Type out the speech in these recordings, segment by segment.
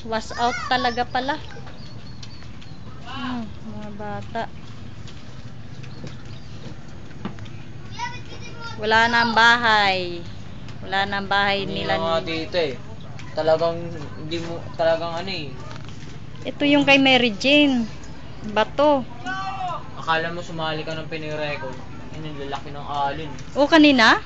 Was out talaga pala. Mga bata. Wala na ang bahay. Wala na ang bahay nila. Hindi nga dito eh. Talagang, hindi mo, talagang ano eh. Ito yung kay Mary Jane. Bato. Akala mo sumali ka ng pinirecord. Yun yung lalaki ng alon. O, kanina?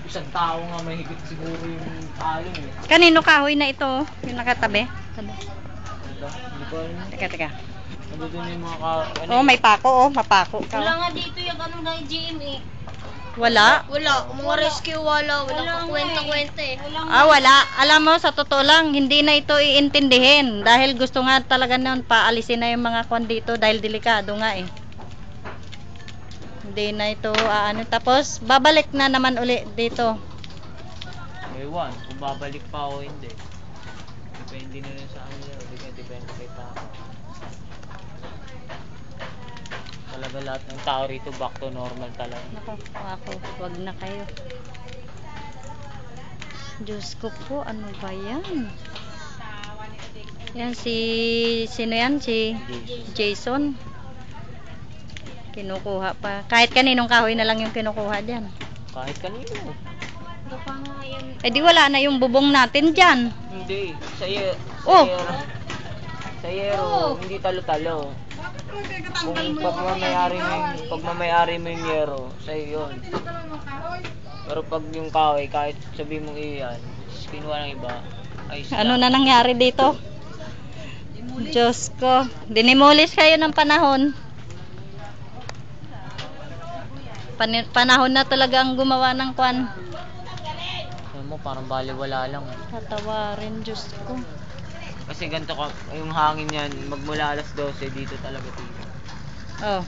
Isang tao nga mahigit siguro yung alon eh. Kanino kahoy na ito? Yung nakatabi? Ano? Hindi ko alam. Teka. Nandito na yung mga ano Oh, may pako. Mapako ka. Wala nga dito yung ano na GMA. Wala? Wala. Mga rescue wala. Wala kwenta-kwenta eh. Wala. Alam mo, sa totoo lang, hindi na ito iintindihin. Dahil gusto nga talaga noon, paalisin na yung mga kwan dito dahil delikado nga eh. Hindi na ito, tapos, babalik na naman uli dito. Ewan, kung babalik pa o hindi. Depende na rin sa ano yun. Depende kay tao. Talaga lahat ng tao rito back to normal talaga. Ako, wag na kayo. Diyos ko po, ano ba yan? Yan sino yan? Si Jason. Kinukuha pa. Kahit kaninong kahoy na lang yung kinukuha dyan. Kahit kanino. Eh di wala na yung bubong natin dyan. Hindi. Sa yero, hindi talo-talo. Kung pagmamayari mo yung yero, sa'yo yun. Pero pag yung kahoy, kahit sabi mong iyan, kinuha ng iba, ayos ano na nangyari dito? Diyos ko. Dinimulis kayo ng panahon. Panahon na talaga ang gumawa ng kwan. Alam mo, parang baliwala lang. Tatawarin, Diyos ko. Kasi ganito ka, yung hangin yan, magmula alas 12 dito talaga dito. Oh.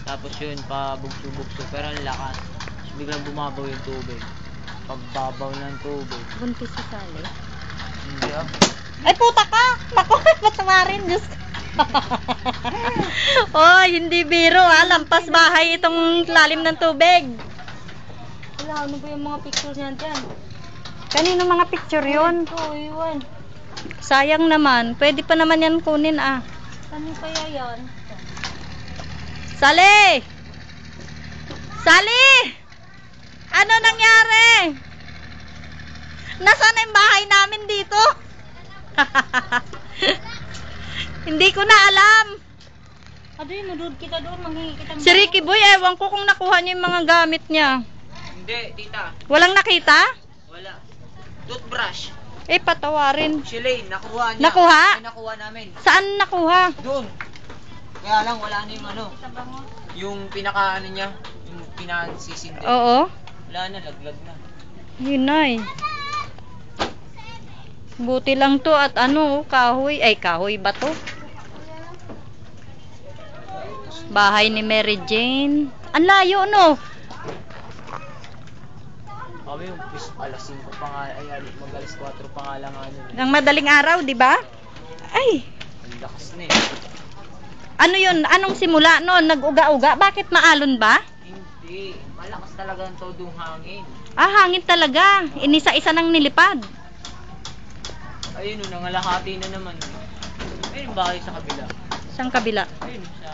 Tapos yun, pa bugso-bugso, pero ang lakas. Tapos biglang bumabaw yung tubig. Pagbabaw ng tubig. Buntis si Sally. Hindi ah. Ay, puta ka! Naku, patawarin, Diyos ko. Oh, hindi biro lampas bahay itong lalim ng tubig. Wala, ano ba yung mga pictures niyan dyan? Kanino mga picture yun? Oo, iwan. Sayang naman. Pwede pa naman yan kunin ah. Ano kaya yan? Sally! Sally! Ano nangyari? Nasaan na yung bahay namin dito? Hindi ko na alam. Ano yun, nudod kita doon, manghingi kita. Si Ricky Boy, ewan ko kung nakuha niya yung mga gamit niya. Hindi, tita. Walang nakita? Wala. Toothbrush. Eh, patawarin. Si Lane, nakuha niya. Nakuha? Ay, nakuha namin. Saan nakuha? Doon. Kaya lang, wala na yung ano. Yung pinaka ano niya. Yung pinasisindi. Oo. Wala na, laglag na. Yun ay. Buti lang to at kahoy. Ay, kahoy ba to? Bahay ni Mary Jane. Ang layo, no? Kami yung alas 5 pa nga, ay mag-alas 4 pa nga lang ano. Ang madaling araw, di ba? Ay, Ang lakas na eh. ano yun? Anong simula noon? Nag-uga-uga? Bakit maalon ba? Hindi, malakas talaga ang todong hangin. Hangin talaga. Inisa-isa nang nilipad. Ayun, nangalahati na naman. Ayun yung bahay sa kabila. Saan kabila? Ayun, sa